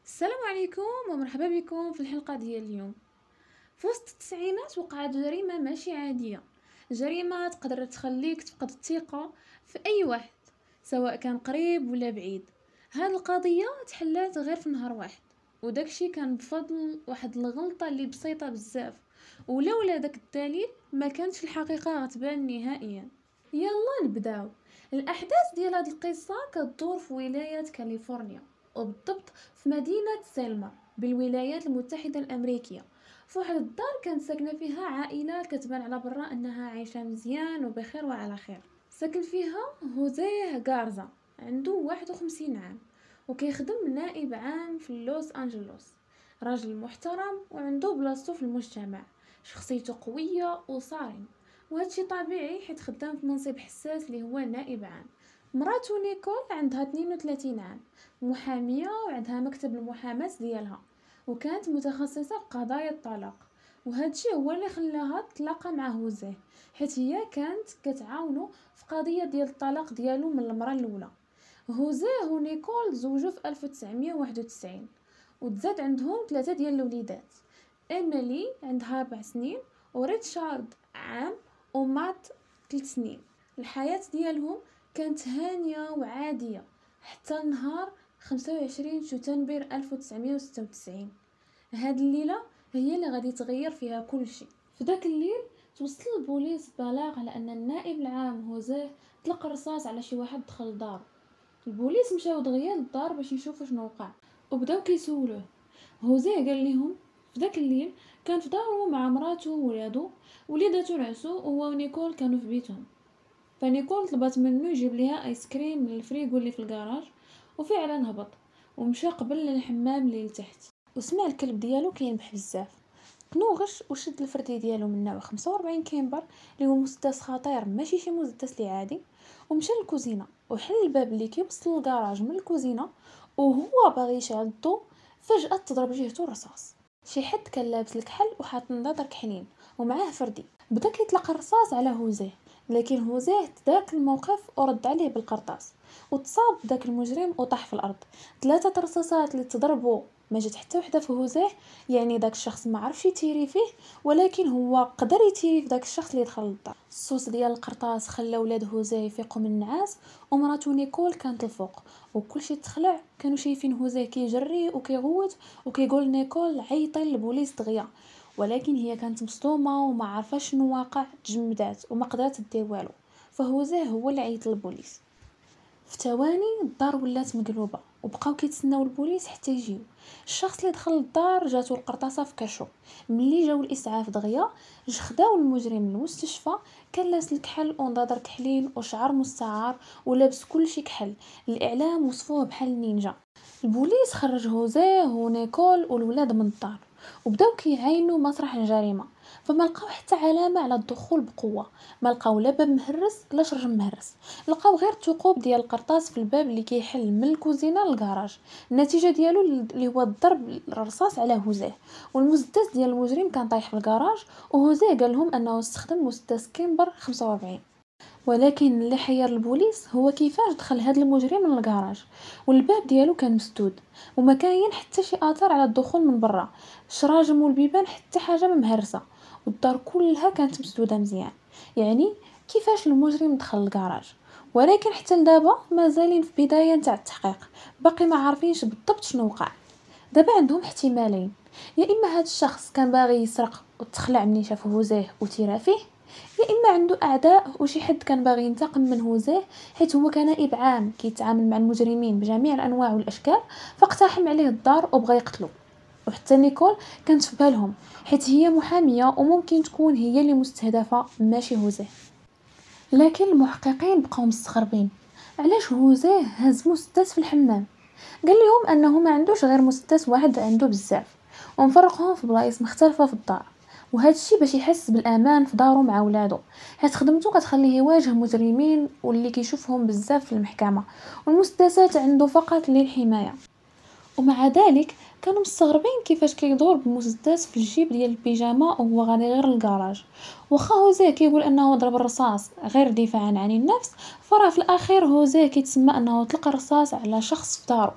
السلام عليكم ومرحبا بكم في الحلقة ديال اليوم. في وسط التسعينات وقعت جريمة ماشي عادية، جريمة تقدر تخليك تفقد الثقة في أي واحد سواء كان قريب ولا بعيد. هاد القضية تحلات غير في نهار واحد، وداكشي كان بفضل واحد الغلطة اللي بسيطة بزاف، ولولا داك الدليل ما كانتش الحقيقة غتبان نهائيا. يلا نبداو. الاحداث ديال هاد القصه كتدور في ولايه كاليفورنيا، وبالضبط في مدينه سيلمر بالولايات المتحده الامريكيه. في واحد الدار كانت ساكنه فيها عائله كتبان على برا انها عايشه مزيان وبخير وعلى خير. ساكن فيها هوزيه غارزا، عنده 51 عام وكيخدم نائب عام في لوس انجلوس. راجل محترم وعنده بلاصتو في المجتمع، شخصيته قويه وصارم، وهادشي طبيعي حيت خدام في منصب حساس اللي هو نائب عام. مراتو نيكول عندها 32 عام، محامية وعندها مكتب المحاماة ديالها، وكانت متخصصة في قضايا الطلاق. وهادشي هو اللي خلاها تتلاقى مع هوزيه، حيت هي كانت كتعاونو في قضية ديال الطلاق ديالو من المرة الاولى. هوزيه ونيكول تزوجوا في 1991 وتزاد عندهم 3 ديال الوليدات. ايميلي عندها 4 سنين، وريتشارد عام، ومات 3 سنين. الحياة ديالهم كانت هانية وعادية حتى نهار 25 شتنبر 1996. هاد الليلة هي اللي غادي تغير فيها كل شيء. في داك الليل توصل البوليس بلاغ على ان النائب العام هوزيه طلق رصاص على شي واحد دخل الدار. البوليس مشاو دغيا للدار باش يشوفوا شنو وقع، وبداو كيسولوه. هوزيه قال لهم في داك الليل كان في دارو مع مراته وولادو، وليداتو العسو وهو ونيكول كانوا في بيتهم. فنيكول طلبت منه يجيب ليها ايس كريم من الفريغو اللي في الكراج، وفعلا هبط ومشى قبل للحمام اللي لتحت، وسمع الكلب ديالو كينبح بزاف. قنوغش وشد الفردي ديالو من نوع 45 كيمبر اللي هو مسدس خطير ماشي شي مسدس لي عادي، ومشى للكوزينه وحل الباب اللي كيوصل للكراج من الكوزينه. وهو باغي يشعل الضو فجاه تضرب جهته الرصاص. شي حد كان لابس الكحل وحاط نظاره كحلين ومعاه فردي، بدا كيطلق الرصاص على هوزيه، لكن هوزيه تدارك الموقف ورد عليه بالقرطاس، وتصاب داك المجرم وطاح في الارض. 3 رصاصات اللي تضربوا ما جات حتى وحده في هوزيه، يعني داك الشخص ما عرفش يتيري فيه، ولكن هو قدر يتيري في داك الشخص اللي دخل للدار. الصوت ديال القرطاس خلى ولاد هوزيه يفيقوا من النعاس، ومراتو نيكول كانت الفوق وكلشي تخلع. كانوا شايفين هوزيه كيجري وكيغوت وكيقول نيكول عيطي للبوليس دغيا، ولكن هي كانت مصدومه وما عارفه شنو واقع، تجمدات وما قدرت دير والو. فهوزيه هو اللي عيط للبوليس. في ثواني الدار ولات مقلوبه وبقاو كيتسناو البوليس حتى يجيو. الشخص اللي دخل للدار جاتو القرطاسه في كاشو. ملي جاو الاسعاف دغيا خداو المجرم للمستشفى. كان لاس الكحل ونضادر كحلين وشعر مستعار ولابس كلشي كحل. الاعلام وصفوه بحال النينجا. البوليس خرج هوزيه ونيكول والولاد من الدار وبداو كيعاينوا مسرح الجريمه، فما لقاو حتى علامه على الدخول بقوه. ما لقاو لا باب مهرس لا شرج مهرس، لقاو غير ثقوب ديال القرطاس في الباب اللي كيحل من الكوزينه للكراج. النتيجه ديالو اللي هو الضرب الرصاص على هوزيه، والمسدس ديال المجرم كان طايح في الكراج. وهوزيه قال لهم انه استخدم مسدس كيمبر 45. ولكن اللي حير البوليس هو كيفاش دخل هذا المجرم من الكراج والباب ديالو كان مسدود وما كاين حتى شي اثر على الدخول من برا. الشراجم والبيبان حتى حاجه ما مهرسه، والدار كلها كانت مسدوده مزيان. يعني كيفاش المجرم دخل الكراج؟ ولكن حتى لدابا مازالين في بدايه نتاع التحقيق، باقي ما عارفينش بالضبط شنو وقع. دابا عندهم احتمالين: يا اما هذا الشخص كان باغي يسرق وتخلع مني شاف هوزيه وتيرا فيه، يا اما عنده اعداء وشي حد كان باغي ينتقم من هوزيه حيت هو كان نائب عام كيتعامل مع المجرمين بجميع الانواع والاشكال، فاقتحم عليه الدار وبغى يقتلو. وحتى نيكول كانت في بالهم حيت هي محاميه وممكن تكون هي اللي مستهدفه ماشي هوزيه. لكن المحققين بقاو مستغربين، علاش هوزيه هز مسدس في الحمام؟ قال لهم انه ما عندوش غير مسدس واحد، عنده بزاف ومفرقهم في بلايص مختلفه في الدار، وهذا الشيء باش يحس بالامان في دارو مع ولادو، حيت خدمته كتخليه يواجه مجرمين واللي كيشوفهم بزاف في المحكمه، والمسدسات عنده فقط للحمايه. ومع ذلك كانوا مستغربين كيفاش كيدور بمسدس في الجيب ديال البيجامه وهو غادي غير للكراج. واخا هوزيه كيقول انه ضرب الرصاص غير دفاعا عن النفس، فراه في الاخير هوزيه كيتسمى انه طلق الرصاص على شخص في دارو.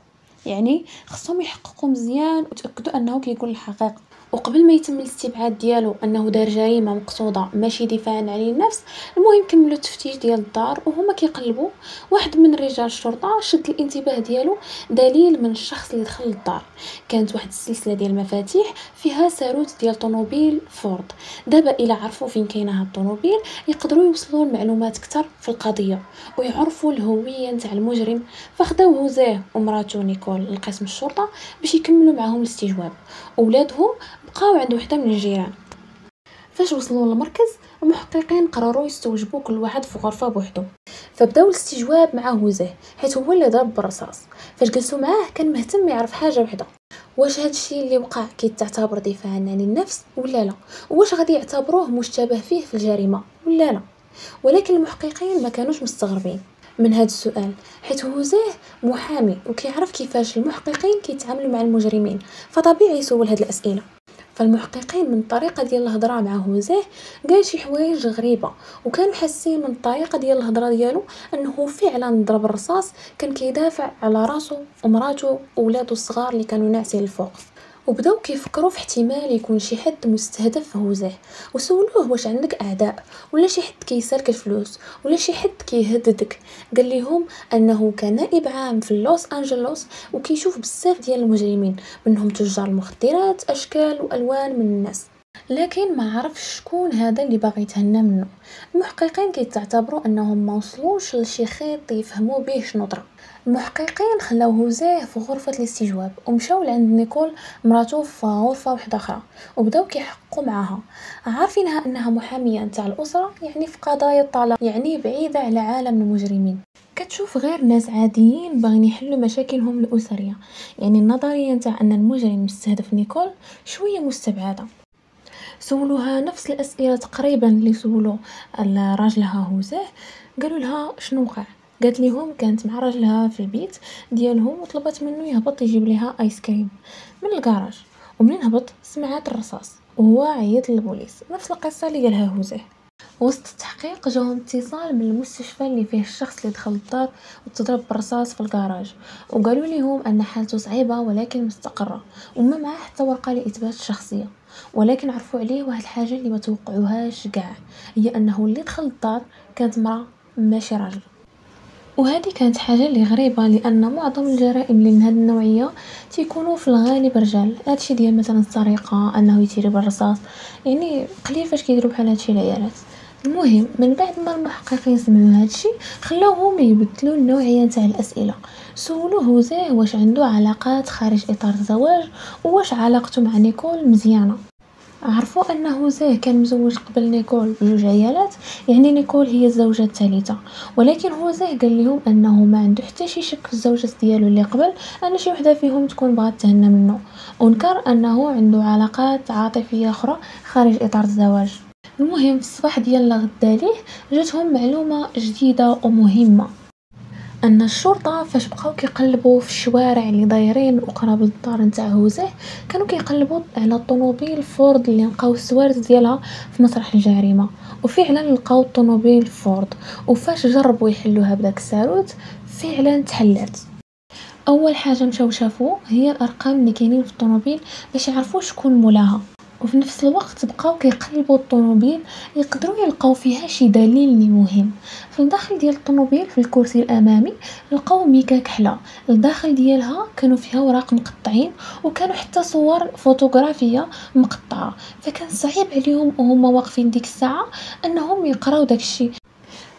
يعني خصهم يحققوا مزيان وتاكدوا انه كيقول الحقيقه. وقبل ما يتم الاستبعاد ديالو انه دار جريمه مقصوده ماشي دفاعا عن النفس، المهم كملوا التفتيش ديال الدار وهما كيقلبوا. واحد من رجال الشرطه شد الانتباه ديالو دليل من الشخص اللي دخل للدار. كانت واحد السلسله ديال المفاتيح فيها ساروت ديال طوموبيل فورد. دابا الا عرفوا فين كاينه هاد الطوموبيل يقدروا يوصلوا لمعلومات اكثر في القضيه ويعرفوا الهويه نتاع المجرم. فخداو هوزيه ومراته نيكول لقسم الشرطه باش يكملوا معاهم الاستجواب. اولادهم بقاو عند وحده من الجيران. فاش وصلوا للمركز المحققين قرروا يستوجبوا كل واحد في غرفه بوحدو. فبداو الاستجواب مع هوزيه حيت هو اللي ضرب بالرصاص. فاش جلسوا معاه كان مهتم يعرف حاجه وحده: واش هاد الشيء اللي وقع كيتعتبر دفاعا عن النفس ولا لا، واش غادي يعتبروه مشتبه فيه في الجريمه ولا لا. ولكن المحققين ما كانوش مستغربين من هذا السؤال حيت هوزيه محامي وكيعرف كيفاش المحققين كيتعاملوا مع المجرمين، فطبيعي يسول هاد الاسئله. فالمحققين من الطريقه ديال الهضره مع هوزيه قال شي حوايج غريبه، وكانوا حاسين من الطريقه ديال الهضره ديالو انه فعلا ضرب الرصاص كان كيدافع على راسو ومراته واولادو الصغار اللي كانوا ناعسين الفوق. وبداو كيفكروا في احتمال يكون شي حد مستهدف في هوزيه، وسولوه: واش عندك اعداء ولا شي حد كيسالك الفلوس ولا شي حد كيهددك؟ قال لهم انه كان نائب عام في لوس انجلوس وكيشوف بزاف ديال المجرمين، منهم تجار المخدرات اشكال والوان من الناس، لكن ما عرفش شكون هذا اللي باغي يتهنى منه. المحققين كيتعتبروا انهم ما وصلوش لشي خيط يفهموا به شنو طرا. المحققين خلاو هوزيه في غرفه الاستجواب ومشاو لعند نيكول مراته في غرفه واحده اخرى وبداو كيحققوا معاها، عارفينها انها محاميه نتاع الاسره، يعني في قضايا الطلاق، يعني بعيده على عالم المجرمين. كتشوف غير ناس عاديين باغيين يحلوا مشاكلهم الاسريه، يعني النظريه نتاع ان المجرم مستهدف نيكول شويه مستبعده. سولوها نفس الاسئله تقريبا اللي سولوا راجلها هوزيه. قالوا لها شنو وقع؟ قالت لهم كانت مع راجلها في البيت ديالهم وطلبت منه يهبط يجيب لها ايس كريم من الكراج، ومنين هبط سمعت الرصاص وهو عيط للبوليس. نفس القصه اللي قالها هوزيه. وسط التحقيق جاهم اتصال من المستشفى اللي فيه الشخص اللي دخل الدار وتضرب بالرصاص في الكراج، وقالوا لهم ان حالته صعيبه ولكن مستقره وما معاه حتى ورقه لاثبات الشخصيه. ولكن عرفوا عليه واحد الحاجه اللي ما توقعوهاش كاع، هي انه اللي دخل الدار كانت مرأة ماشي راجل. وهذه كانت حاجه اللي غريبه لان معظم الجرائم اللي من هذه النوعيه تيكونوا في الغالب رجال. هادشي ديال مثلا السرقه، انه يتيري بالرصاص، يعني قليل فاش كيديروا بحال هادشي العيالات. المهم من بعد ما المحققين سمعوا هادشي خلاوهم يبدلوا النوعيه نتاع الاسئله. سولوه هوزيه واش عنده علاقات خارج اطار الزواج وواش علاقته مع نيكول مزيانه. عرفوا ان هوزيه كان مزوج قبل نيكول بجوج عيالات، يعني نيكول هي الزوجه الثالثه. ولكن هوزيه قال لهم انه ما عنده حتى شي شك في الزوجات ديالو اللي قبل ان شي وحده فيهم تكون بغات تهنى منه، ونكر انه عنده علاقات عاطفيه اخرى خارج اطار الزواج. المهم في الصباح ديال الغد عليه جاتهم معلومه جديده ومهمه، ان الشرطه فاش بقاو كيقلبوا في الشوارع اللي دايرين وقراب الدار نتاع هوزيه كانوا كيقلبوا على الطوموبيل فورد اللي لقاو السوارت ديالها في مسرح الجريمه. وفعلا لقاو الطوموبيل فورد، وفاش جربوا يحلوها بداك الساروت فعلا تحلات. اول حاجه مشاو شافوا هي الارقام اللي كاينين في الطوموبيل باش يعرفوا شكون مولاها، وفي نفس الوقت بقاو كيقلبوا الطوموبيل يقدروا يلقاو فيها شي دليل اللي مهم. في الداخل ديال الطوموبيل في الكرسي الامامي لقاو ميكا كحله، الداخل ديالها كانوا فيها اوراق مقطعين وكانوا حتى صور فوتوغرافيه مقطعه، فكان صعيب عليهم وهما واقفين ديك الساعه انهم يقراو داكشي.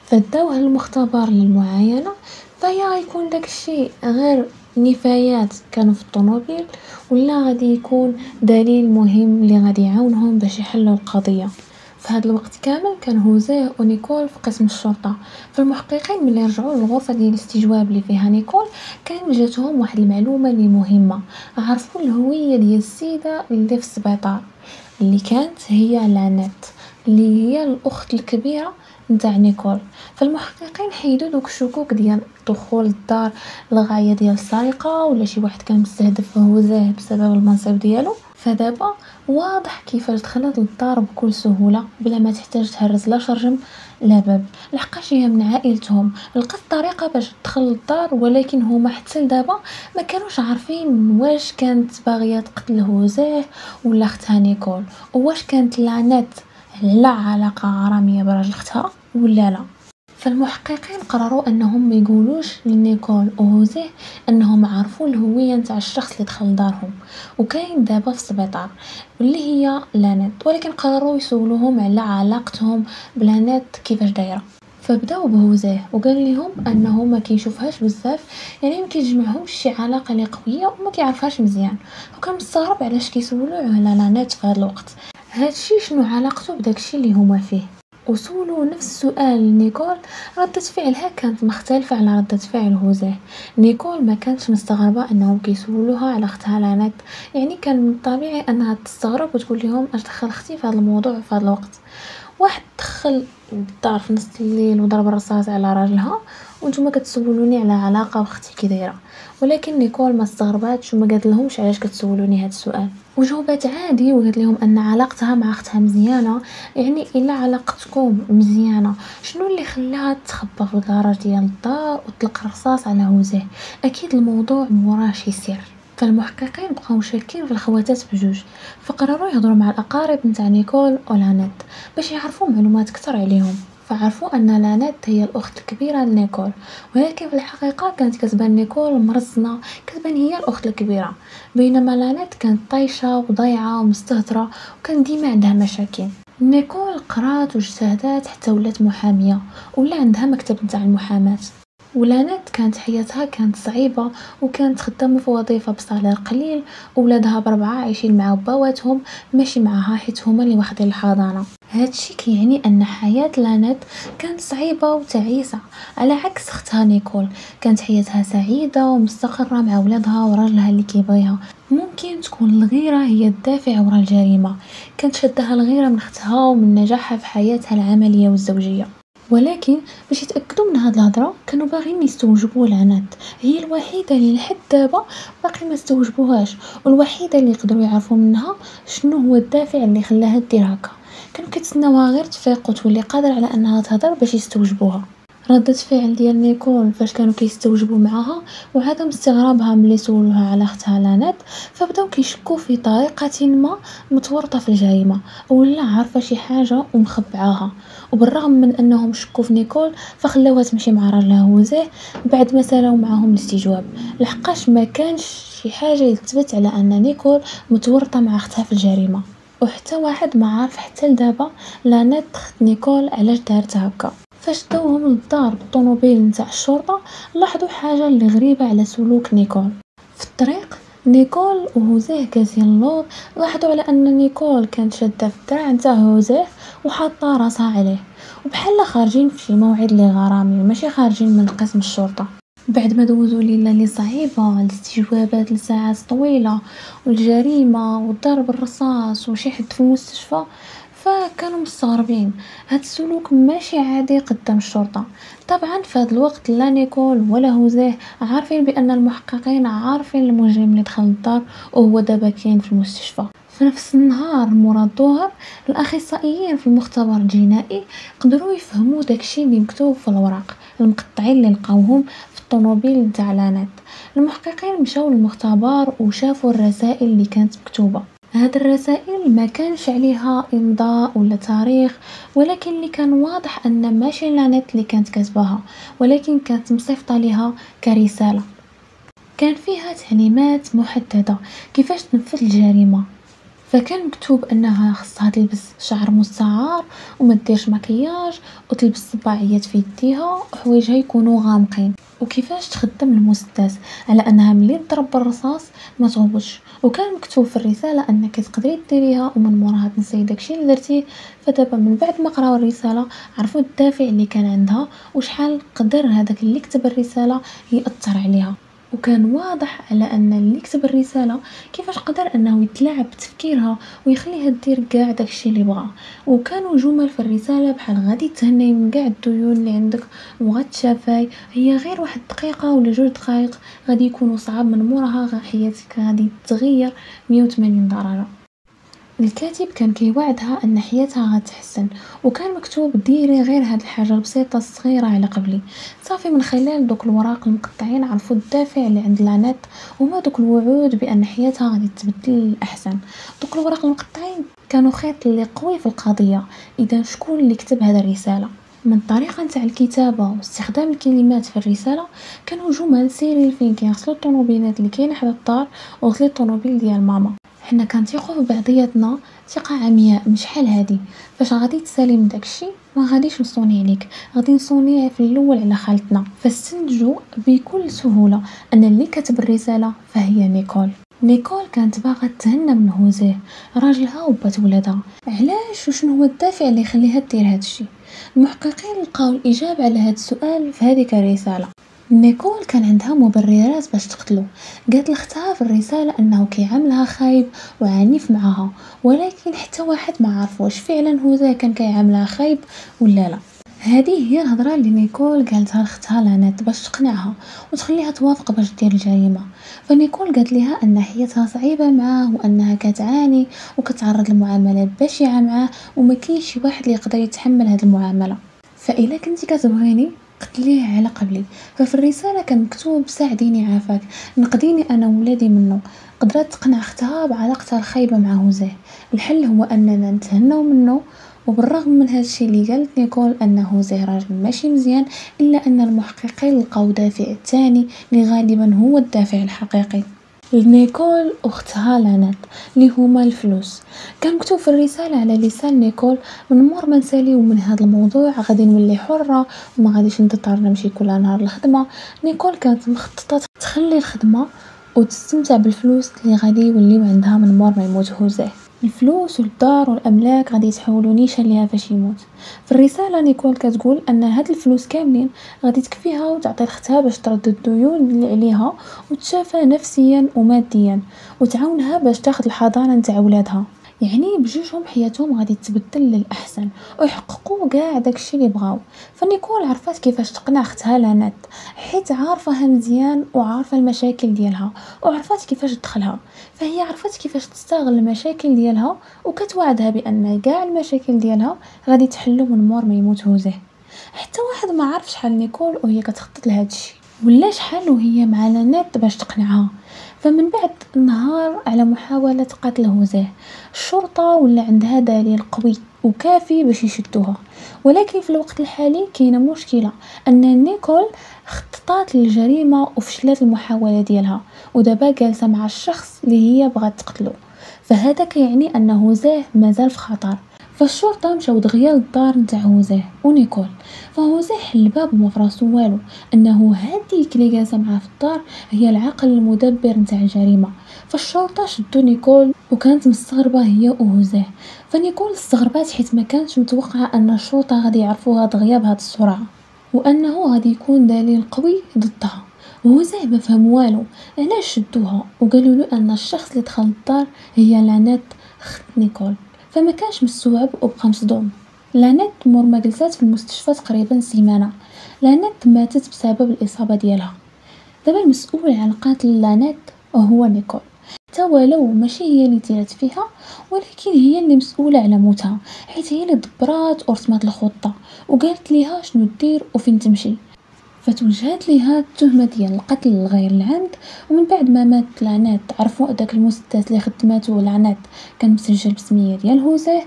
فداوه للمختبر للمعاينه، فيا يكون داكشي غير نفايات كانوا في الطوموبيل ولا غادي يكون دليل مهم اللي غادي يعاونهم باش يحلوا القضيه. في هذا الوقت كامل كان هوزيه ونيكول في قسم الشرطه. فالمحققين ملي رجعوا للغرفه ديال الاستجواب اللي فيها نيكول كان جاتهم واحد المعلومه اللي مهمه. عرفوا الهويه ديال السيده اللي في السبيطار اللي كانت هي لانيت، اللي هي الاخت الكبيره نتاع نيكول. فالمحققين حيدوا دوك الشكوك ديال دخول الدار لغاية ديال السرقة ولا شي واحد كان مستهدف هوزاه بسبب المنصب ديالو. فدابا واضح كيفاش دخلت للدار بكل سهولة بلا ما تحتاج تهرس لا شرجم لا باب، لحقاش هي من عائلتهم لقات طريقة باش تدخل للدار، ولكن هما حتى لدابا ما كانوش عارفين واش كانت باغيه تقتل هوزاه ولا اختها نيكول، واش كانت لعنات على علاقه غراميه براجل اختها ولا لا. فالمحققين قرروا انهم ما يقولوش لنيكول وهوزيه انهم عرفوا الهويه نتاع الشخص اللي دخل دارهم وكاين دابا في السبيطار واللي هي لانات، ولكن قرروا يسولوهم على علاقتهم بلانات كيفاش دايره. فبداو بهوزاه وقال لهم انه ما كيشوفهاش بزاف، يعني ما كيجمعهمش شي علاقه اللي قويه وما كيعرفهاش مزيان، وكان مستغرب علاش كيسولوا على لانات في هذا الوقت، هادشي شنو علاقته بداكشي اللي هما فيه. وسولوا نفس السؤال لنيكول، ردة فعلها كانت مختلفة على ردة فعل هوزاه. نيكول ما كانتش مستغربة انهم كيسولوها على اختها لانات، يعني كان من الطبيعي انها تستغرب وتقول لهم اش دخل اختي في هذا الموضوع في هذا الوقت. واحد دخل للدار في نص الليل وضرب الرصاص على راجلها وانتم كتسولوني على علاقه واختي كي دايره، ولكن نيكول ما استغرباتش وما قالت لهمش علاش كتسولوني هذا السؤال، وجاوبات عادي وقالت لهم ان علاقتها مع اختها مزيانه. يعني الا علاقتكم مزيانه شنو اللي خلاها تخبى في الكراج ديال الدار وتطلق الرصاص على هوزاه؟ اكيد الموضوع موراه شي سر. فالمحققين بقاو شاكين في الخواتات بجوج، فقرروا يهضروا مع الاقارب نتاع نيكول ولانات باش يعرفوا معلومات اكثر عليهم. فعرفوا ان لانات هي الاخت الكبيره لنيكول، ولكن في الحقيقه كانت كتبان نيكول مرزنه، كتبان هي الاخت الكبيره، بينما لانات كانت طايشه وضايعه ومستهتره وكان ديما عندها مشاكل. نيكول قرات واجتهدت حتى ولات محاميه ولا عندها مكتب نتاع المحاماه. ولانات كانت حياتها كانت صعيبة وكانت خدامة في وظيفة بصالير قليل، وولادها بربعة عايشين مع باواتهم ماشي معها حيت هما اللي واخدين الحضانة. هادشي كيعني ان حياة لانات كانت صعيبة وتعيسة، على عكس اختها نيكول كانت حياتها سعيدة ومستقرة مع ولادها وراجلها اللي كيبغيها. ممكن تكون الغيرة هي الدافع وراء الجريمة، كانت شدها الغيرة من اختها ومن نجاحها في حياتها العملية والزوجية. ولكن باش يتاكدوا من هاد الهضره كانوا باغيين يستوجبوا لعنات، هي الوحيده اللي لحد دابا باقي ما استوجبوهاش، والوحيده اللي يقدروا يعرفوا منها شنو هو الدافع اللي خلاها دير هكا. كانوا كيتسناوها غير تفيق وتولي قادره على انها تهضر باش يستوجبوها. ردة فعل ديال نيكول فاش كانوا كيستوجبوا معاها وعدم استغرابها ملي سولوها على اختها لانات، فبداو كيشكوا في طريقه ما متورطه في الجريمه ولا عارفه شي حاجه ومخبعاها. وبالرغم من انهم شكوا في نيكول فخلاوها تمشي مع راجلها هوزاه بعد ما سالاو معاهم الاستجواب، لحقاش ما كانش شي حاجه يثبت على ان نيكول متورطه مع اختها في الجريمه. وحتى واحد ما عارف حتى لدابا لانات اخت نيكول علاش دارت هكا. فاش داوهم للدار بالطوموبيل نتاع الشرطه لاحظوا حاجه اللي غريبه على سلوك نيكول. في الطريق نيكول وهوزاه كازين اللور لاحظوا على ان نيكول كانت شاده في الدراع نتاع هوزاه وحاطه راسها عليه، وبحال خارجين في شي موعد لي غرامي ماشي خارجين من قسم الشرطه. بعد ما دوزوا ليله لي صعيبه، الاستجوابات لساعات طويله والجريمه وضرب الرصاص وشي حد في المستشفى، فكانوا مستغربين هاد السلوك ماشي عادي قدام الشرطه. طبعا في هذا الوقت لا نيكول ولا هوزاه عارفين بان المحققين عارفين المجرم اللي دخل الدار وهو دابا كاين في المستشفى. في نفس النهار مورا الظهر الاخصائيين في المختبر الجنائي قدروا يفهموا داكشي اللي مكتوب في الوراق المقطعين اللي لقاوهم في الطوموبيل نتاع لانات. المحققين مشاو للمختبر وشافوا الرسائل اللي كانت مكتوبه. هاد الرسائل ما كانش عليها امضاء ولا تاريخ، ولكن اللي كان واضح ان ماشي لانات اللي كانت كاتباها، ولكن كانت مصيفطه ليها كرساله كان فيها تعليمات محدده كيفاش تنفذ الجريمه. فكان مكتوب انها خصها تلبس شعر مستعار وما ديرش مكياج وتلبس صباعيات في يديها وحوايجها يكونوا غامقين، وكيفاش تخدم المسدس على انها ملي تضرب بالرصاص ما تغوتش. وكان مكتوب في الرساله انك تقدري ديريها ومن موراها تنسي داكشي اللي درتيه. فدابا من بعد ما قراو الرساله عرفوا الدافع اللي كان عندها وشحال قدر هذاك اللي كتب الرساله ياثر عليها. وكان واضح على ان اللي كتب الرساله كيفاش قدر انه يتلاعب بتفكيرها ويخليها دير كاع داكشي اللي بغا. وكانوا جمل في الرساله بحال غادي تهني من كاع الديون اللي عندك وغتشافاي، هي غير واحد دقيقه ولا جوج دقائق غادي يكونوا صعاب من موراها حياتك غادي تغير 180 درجه. الكاتب كان كيوعدها ان حياتها غتحسن، وكان مكتوب ديري غير هاد الحاجه البسيطه الصغيره على قبلي. صافي من خلال دوك الوراق المقطعين عرفوا الدافع اللي عند لانات وما دوك الوعود بان حياتها غادي تبدل للاحسن. دوك الوراق المقطعين كانوا خيط اللي قوي في القضيه. اذا شكون اللي كتب هذه الرساله؟ من الطريقه نتاع الكتابه واستخدام الكلمات في الرساله كانوا جمل سيري فين كيغسلوا الطوموبيلات اللي كاينه حدا الدار وغسلي الطوموبيل ديال ماما. حنا كنثيقوا في بعضياتنا ثقه عمياء مش شحال هادي. فاش غادي تسالي من داكشي ما غاديش نصوني عليك، غادي نصوني في الاول على خالتنا. فاستنتجوا بكل سهوله ان اللي كتب الرساله فهي نيكول. نيكول كانت باغا تهنى من هوزيه راجلها وبات ولادها. علاش وشنو هو الدافع اللي يخليها دير هادشي؟ المحققين لقاو الاجابه على هذا السؤال في هذيك الرساله. نيكول كان عندها مبررات باش تقتلو. قالت لختها في الرساله انه كيعاملها خايب وعنيف معها، ولكن حتى واحد ما عرف واش فعلا هو كان كيعاملها خايب ولا لا. هذه هي الهضره اللي نيكول قالتها لختها لانات باش تقنعها وتخليها توافق باش دير الجريمه. فنيكول قالت لها ان حياتها صعيبه معاه وانها كتعاني وكتعرض لمعاملات بشعه معاه وما كاينش شي واحد اللي يقدر يتحمل هذه المعامله. فإلا كنتي كتبغيني قتليه على قبلي. ففي الرساله كان مكتوب ساعديني عافاك، نقديني انا وولادي منه. قدرت تقنع اختها بعلاقتها الخايبه مع هوزيه. الحل هو اننا نتهناو منه. وبالرغم من هذا الشيء اللي قالت نيكول ان هوزيه راجل ماشي مزيان، الا ان المحققين لقاو دافع تاني اللي غالبا هو الدافع الحقيقي لنيكول واختها لانات اللي هما الفلوس. كان مكتوب في الرساله على لسان نيكول من مور ما نساليو من هذا الموضوع غادي نولي حره وما غاديش نضطر نمشي كل نهار للخدمه. نيكول كانت مخططه تخلي الخدمه وتستمتع بالفلوس اللي غادي يوليو عندها من مور ما يموت هوزيه. الفلوس والدار والاملاك غادي يتحولوا نيشان ليها فاش يموت. في الرساله نيكول كتقول ان هاد الفلوس كاملين غادي تكفيها وتعطي لختها باش ترد الديون اللي عليها وتشافى نفسيا وماديا وتعاونها باش تاخد الحضانه نتاع ولادها. يعني بجوجهم حياتهم غادي تبدل للاحسن ويحققوا كاع داكشي اللي بغاو. فنيكول عرفات كيفاش تقنع اختها لانات حيت عارفاها مزيان وعارفه المشاكل ديالها وعرفات كيفاش تدخلها. فهي عرفت كيفاش تستغل المشاكل ديالها وكتوعدها بان كاع المشاكل ديالها غادي تحلو من مور ما يموت هوزيه. حتى واحد ما عرف شحال نيكول وهي كتخطط لهذا الشيء ولا شحال وهي مع لانات باش تقنعها. فمن بعد نهار على محاولة قتل هوزيه الشرطة ولا عندها دليل قوي وكافي باش يشدوها. ولكن في الوقت الحالي كاينه مشكله ان نيكول خططات للجريمه وفشلت المحاوله ديالها ودابا جالسه مع الشخص اللي هي بغات تقتله. فهذا كيعني ان هوزيه مازال في خطر. فالشرطه مشاو دغيا للدار نتاع هوزيه ونيكول. فهوزيه حل الباب وما فراسو والو انه هذيك اللي جالسه معاه في الدار هي العقل المدبر نتاع الجريمه. فالشرطه شدوا نيكول وكانت مستغربه هي وهوزيه. فنيكول استغربات حيت ما كانتش متوقعه ان الشرطه غادي يعرفوها دغيا بهذه السرعه وانه غادي يكون دليل قوي ضدها. وهوزيه ما فهم والو علاش شدوها وقالوا له ان الشخص اللي دخل الدار هي لانات اخت نيكول. فما كانش مستوعب وبقى مصدوم. لانات مور ما جلسات في المستشفى تقريبا سيمانه. لانات ماتت بسبب الاصابه ديالها. دابا المسؤول على قتل لانات هو نيكول. حتى ولو ماشي هي اللي ديرت فيها ولكن هي اللي مسؤوله على موتها حيت هي اللي دبرات ورسمات الخطه وقالت ليها شنو دير وفين تمشي. فتوجهت ليها التهمه ديال القتل الغير العمد. ومن بعد ما مات لعنات عرفوا داك المسدس اللي خدمته لعنات كان مسجل بسميه ديال هوزيه.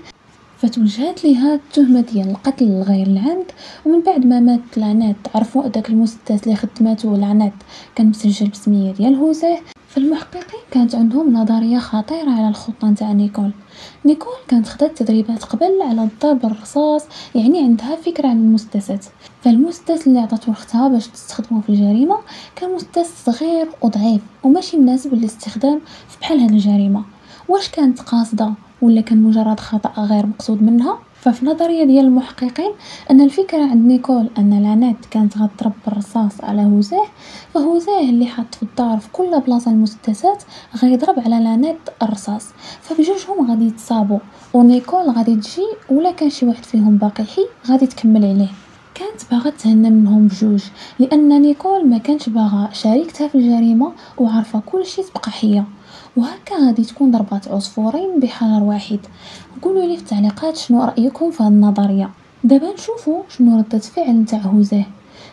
فتوجهت ليها التهمه ديال القتل الغير العمد. ومن بعد ما مات لعنات عرفوا داك المسدس اللي خدمته لعنات كان مسجل بسميه ديال هوزيه. فالمحققين كانت عندهم نظريه خطيره على الخطه نتاع نيكول. نيكول كانت خدات تدريبات قبل على الضرب بالرصاص، يعني عندها فكره عن المسدسات. فالمسدس اللي عطاتو اختها باش تستخدمه في الجريمه كان مسدس صغير وضعيف وماشي مناسب للاستخدام في بحال هذه الجريمه. واش كانت قاصده ولا كان مجرد خطا غير مقصود منها؟ ففي نظرية ديال المحققين أن الفكرة عند نيكول أن لانيت كانت غتضرب بالرصاص على هوزاه، فهوزاه اللي حط في الدار في كل بلاصة المسدسات غيضرب على لانيت الرصاص، فبجوجهم غادي يتصابوا ونيكول غادي تجي ولا كان شي واحد فيهم باقي حي غادي تكمل عليه. كانت باغا تهنى منهم بجوج لان نيكول ما كانش باغا شريكتها في الجريمه وعارفه كل شيء تبقى حيه، وهكا غادي تكون ضربات عصفورين بحجر واحد. قولوا لي في التعليقات شنو رايكم في هذه النظريه. دابا نشوفوا شنو ردة فعل نتاع هوزاه.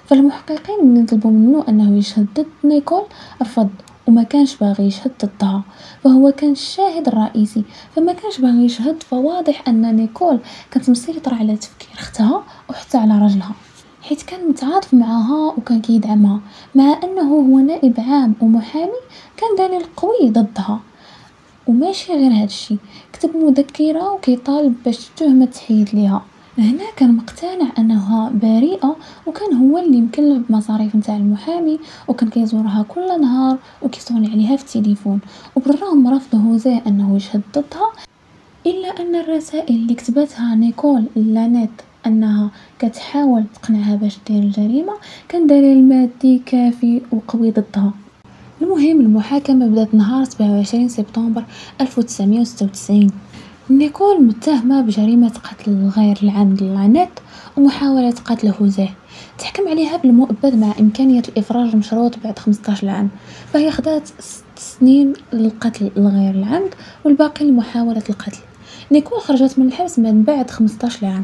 فالمحققين ملي طلبوا منه انه يشهد ضد نيكول رفض وما كانش باغي يشهد ضدها، فهو كان الشاهد الرئيسي فما كانش باغي يشهد. فواضح ان نيكول كانت مسيطره على تفكير اختها وحتى على راجلها، حيت كان متعاطف معها وكان كيدعمها، مع انه هو نائب عام ومحامي كان دليل قوي ضدها. وماشي غير هادشي، كتب مذكرة وكيطالب باش التهمة تحيد ليها. هنا كان مقتنع انها بريئة وكان هو اللي مكلف بمصاريف نتاع المحامي وكان كيزورها كل نهار وكيصوني عليها في التليفون. وبالرغم من رفض هوزاه انه يشهد ضدها الا ان الرسائل اللي كتبتها نيكول لانيت انها كتحاول تقنعها باش دير الجريمة كان دليل مادي كافي وقوي ضدها. المهم المحاكمة بدات نهار 27 سبتمبر 1996. نيكول متهمة بجريمة قتل غير العمد لانيت ومحاولة قتل هوزاه. تحكم عليها بالمؤبد مع إمكانية الإفراج المشروط بعد 15 عام، فهي خدات 6 سنين للقتل الغير العمد والباقي لمحاولة القتل. نيكول خرجت من الحبس من بعد 15 عام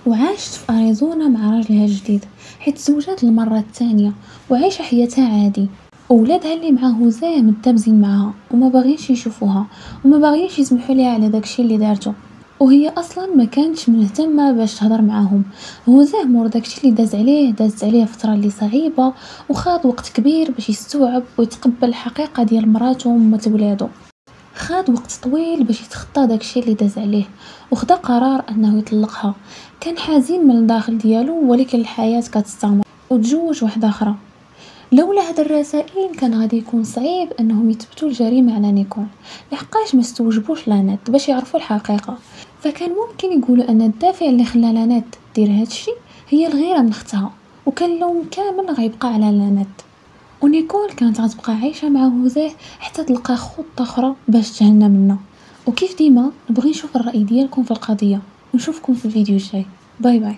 وعاشت في أريزونا مع راجلها الجديد، حيت تزوجت المرة الثانية وعايشة حياتها عادي. وولادها اللي مع هوزاه متبزين معها وما باغينش يشوفوها وما باغينش يسمحوا ليها على داكشي اللي دارته، وهي اصلا ما كانتش مهتمه باش تهضر معاهم. هوزاه مور داكشي اللي دازت عليه فتره اللي صعيبه وخاض وقت كبير باش يستوعب ويتقبل الحقيقه ديال مراته وامه ولادو. خاض وقت طويل باش يتخطى داكشي اللي داز عليه وخدا قرار انه يطلقها. كان حزين من الداخل ديالو ولكن الحياه كتستمر وتزوج واحده اخرى. لولا هاد الرسائل كان غادي يكون صعيب انهم يثبتوا الجريمه على نيكول، لحقاش ما استوجبوش لانيت باش يعرفوا الحقيقه. فكان ممكن يقولوا ان الدافع اللي خلى لانيت دير هادشي هي الغيره من اختها، وكان اللوم كامل غيبقى على لانيت. ونيكول كانت غتبقى عايشه مع هوزاه حتى تلقى خطه اخرى باش تهنى منه. وكيف ديما نبغي نشوف الراي ديالكم في القضيه ونشوفكم في الفيديو الجاي. باي باي.